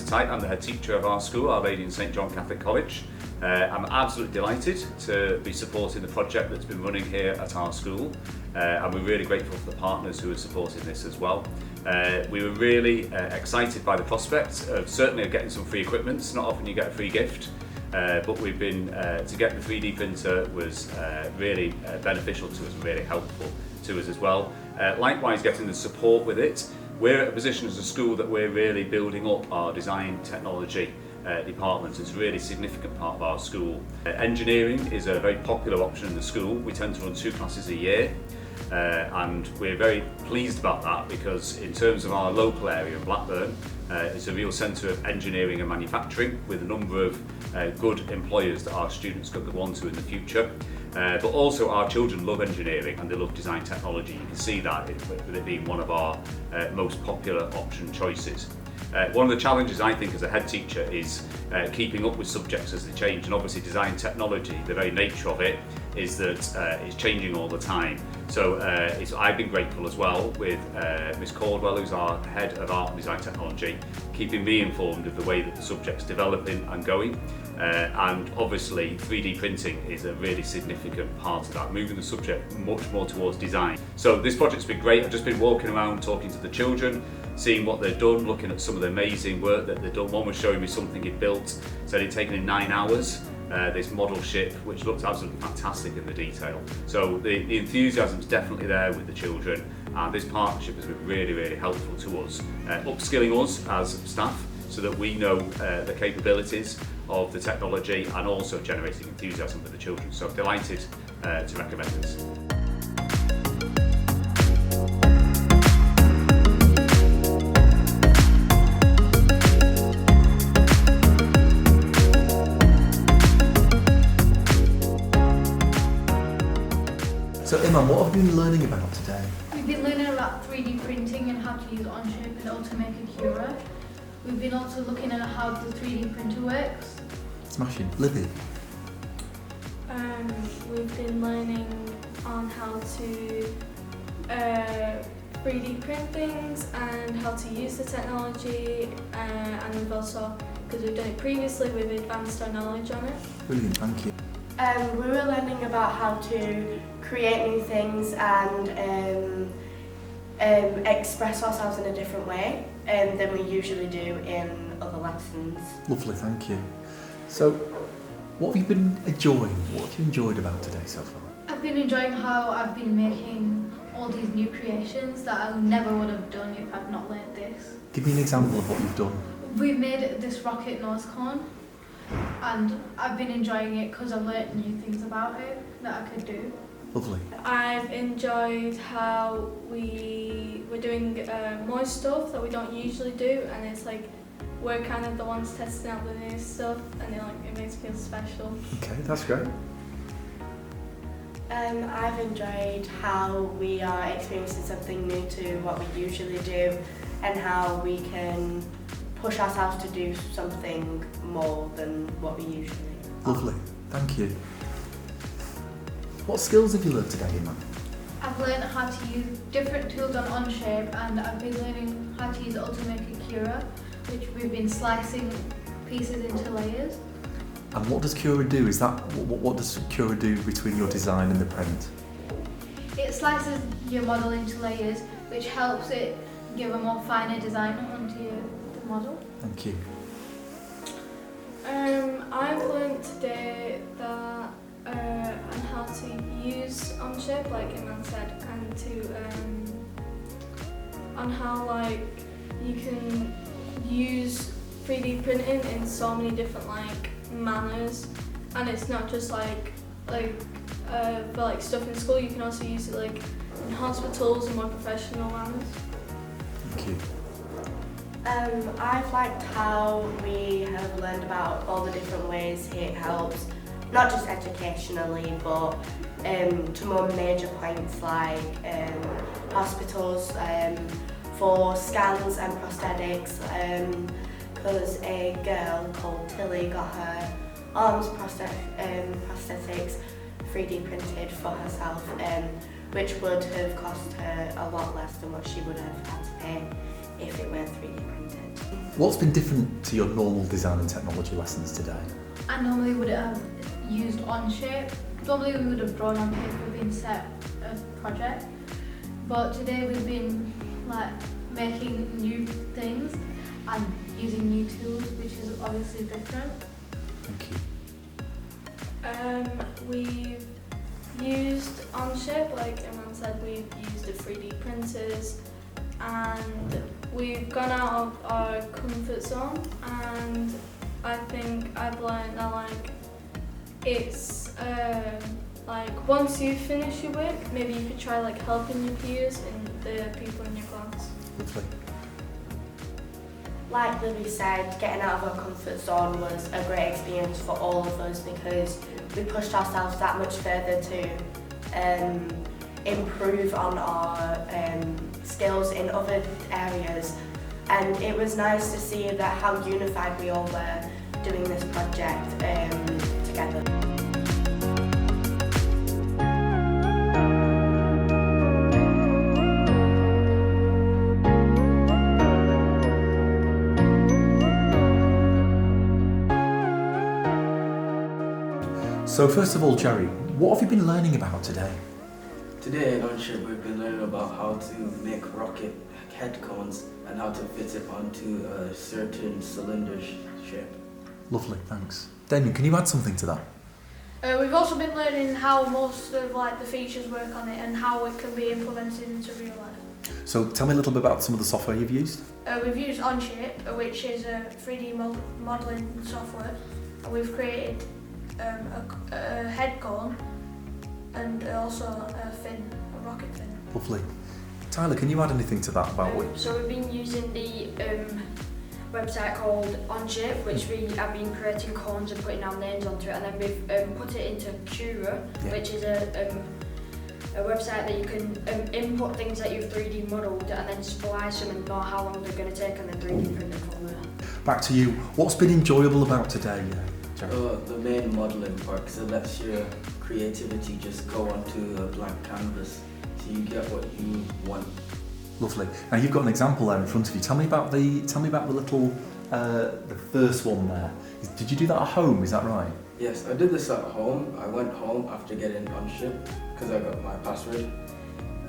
Tight. I'm the head teacher of our school, Our Lady in St John Catholic College. I'm absolutely delighted to be supporting the project that's been running here at our school, and we're really grateful for the partners who are supporting this as well. We were really excited by the prospect of certainly getting some free equipment. It's not often you get a free gift, but we've been to get the 3D printer was really beneficial to us and really helpful to us as well. Likewise, getting the support with it. We're at a position as a school that we're really building up our design technology department. It's a really significant part of our school. Engineering is a very popular option in the school. We tend to run 2 classes a year, and we're very pleased about that because in terms of our local area in Blackburn, it's a real centre of engineering and manufacturing with a number of good employers that our students could go on to in the future. But also our children love engineering and they love design technology. You can see that with it being one of our most popular option choices. One of the challenges I think as a head teacher is keeping up with subjects as they change, and obviously design technology, the very nature of it is that it's changing all the time. So I've been grateful as well with Miss Caldwell, who's our head of art and design technology, keeping me informed of the way that the subject's developing and going. And obviously 3D printing is a really significant part of that, moving the subject much more towards design. So this project's been great. I've just been walking around talking to the children, seeing what they've done, looking at some of the amazing work that they've done. One was showing me something he'd built, said he'd taken him 9 hours, this model ship, which looked absolutely fantastic in the detail. So the enthusiasm's definitely there with the children, and this partnership has been really, really helpful to us, upskilling us as staff so that we know the capabilities of the technology and also generating enthusiasm for the children. So delighted to recommend this. So Emma, what have you been learning about today? We've been learning about 3D printing and how to use Onshape and Automaker Cura. We've been also looking at how the 3D printer works. Smashing. Livy? We've been learning on how to 3D print things and how to use the technology, and we've also, because we've done it previously, we've advanced our knowledge on it. Brilliant, thank you. We were learning about how to create new things and express ourselves in a different way than we usually do in other lessons. Lovely, thank you. So, what have you been enjoying? What have you enjoyed about today so far? I've been enjoying how I've been making all these new creations that I never would have done if I'd not learnt this. Give me an example of what you've done. We've made this rocket nose cone, and I've been enjoying it because I've learnt new things about it that I could do. Lovely. I've enjoyed how we're doing more stuff that we don't usually do, and it's like we're kind of the ones testing out the new stuff, and it makes me feel special. Okay, that's great. I've enjoyed how we are experiencing something new to what we usually do, and how we can push ourselves to do something more than what we usually do. Lovely, thank you. What skills have you learned today, Emma? I've learnt how to use different tools on Onshape, and I've been learning how to use Automaker Cura, which we've been slicing pieces into layers. And what does Cura do? Is that what does Cura do between your design and the print? It slices your model into layers, which helps it give a more finer design onto the model. Thank you. I've learnt today that on how to use Onshape, like Iman said, and on how you can use 3D printing in so many different manners, and it's not just for stuff in school. You can also use it in hospitals and more professional manners. Thank you. I've liked how we have learned about all the different ways it helps, not just educationally, but to more major points like hospitals for scans and prosthetics, because a girl called Tilly got her arms prosthetics 3D printed for herself, which would have cost her a lot less than what she would have had to pay if it were 3D printed. What's been different to your normal design and technology lessons today? I normally would have used Onshape. Normally we would have drawn on paper being set a project, but today we've been like making new things and using new tools, which is obviously different. Thank you. We've used Onshape, like Imran said, we've used the 3D printers, and we've gone out of our comfort zone, and I think I've learned that like it's like once you finish your work, maybe you could try like helping your peers and the people in your class. Lovely. Like Lily said, getting out of our comfort zone was a great experience for all of us because we pushed ourselves that much further to improve on our skills in other areas, and it was nice to see that how unified we all were doing this project together. So first of all, Jerry, what have you been learning about today? Today at Lancashire we've been learning about how to make rocket head cones and how to fit it onto a certain cylinder shape. Lovely, thanks. Damien, can you add something to that? We've also been learning how most of like the features work on it and how it can be implemented into real life. So tell me a little bit about some of the software you've used. We've used Onshape, which is a 3D modelling software, and we've created a head cone and also a fin, a rocket fin. Lovely. Tyler, can you add anything to that about what? So we've been using the website called Onshape, which we have been creating cones and putting our names onto it, and then we've put it into Cura, which is a website that you can input things that you've 3D modelled and then splice them and know how long they're going to take and then 3D print them from there. Back to you. What's been enjoyable about today, Jerry? The main modelling part, because it lets your creativity just go onto a blank canvas, so you get what you want. Lovely. Now you've got an example there in front of you. Tell me about the little the first one there. Did you do that at home? Is that right? Yes, I did this at home. I went home after getting Onshape because I got my password,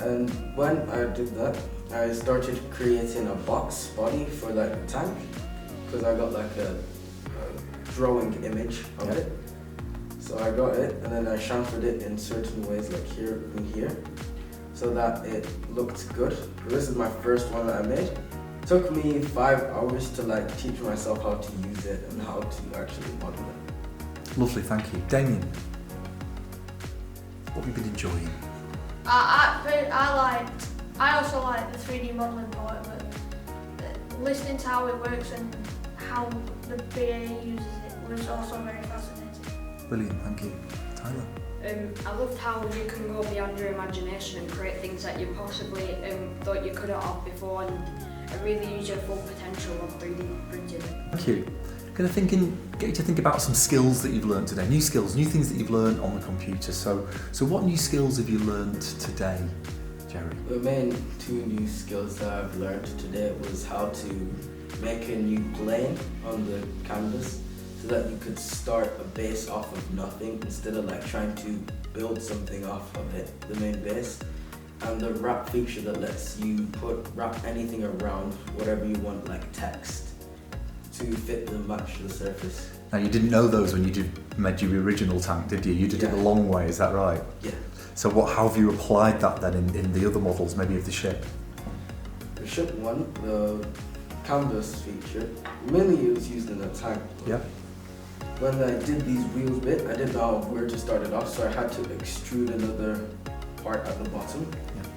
and when I did that, I started creating a box body for like a tank because I got like a drawing image of it. So I got it and then I chamfered it in certain ways, like here and here, so that it looked good. This is my first one that I made. It took me 5 hours to like teach myself how to use it and how to actually model it. Lovely, thank you. Damien, what have you been enjoying? I also like the 3D modelling part of it. Listening to how it works and how the BAE uses it was also very fascinating. Brilliant, thank you. Tyler? I loved how you can go beyond your imagination and create things that you possibly thought you couldn't have before, and really use your full potential of 3D printing. Thank you. Get you to think about some skills that you've learned today, new skills, new things that you've learned on the computer. So what new skills have you learned today, Jerry? The main 2 new skills that I've learned today was how to make a new plane on the canvas so that you could start a base off of nothing instead of like trying to build something off of it, the main base. And the wrap feature that lets you wrap anything around whatever you want, like text, to fit and match the surface. Now you didn't know those when you made your original tank, did you? You did it the long way, is that right? Yeah. So how have you applied that then in the other models, maybe of the ship? The ship one, the canvas feature, mainly it was used in a tank. Yeah. When I did these wheels bit, I didn't know where to start it off, so I had to extrude another part at the bottom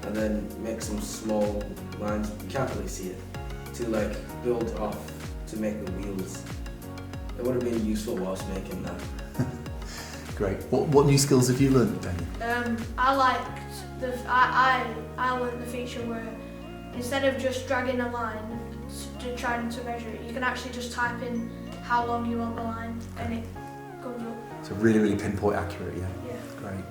and then make some small lines, you can't really see it, to like build off to make the wheels. It would have been useful whilst making that. Great. What new skills have you learned, Danny? I learned the feature where instead of just dragging a line to trying to measure it, you can actually just type in how long you want the line and it comes up. So really, really pinpoint accurate, yeah? Yeah. Great.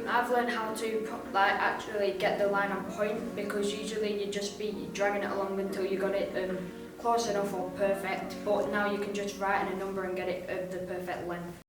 I've learned how to actually get the line on point, because usually you'd just be dragging it along until you got it close enough or perfect, but now you can just write in a number and get it the perfect length.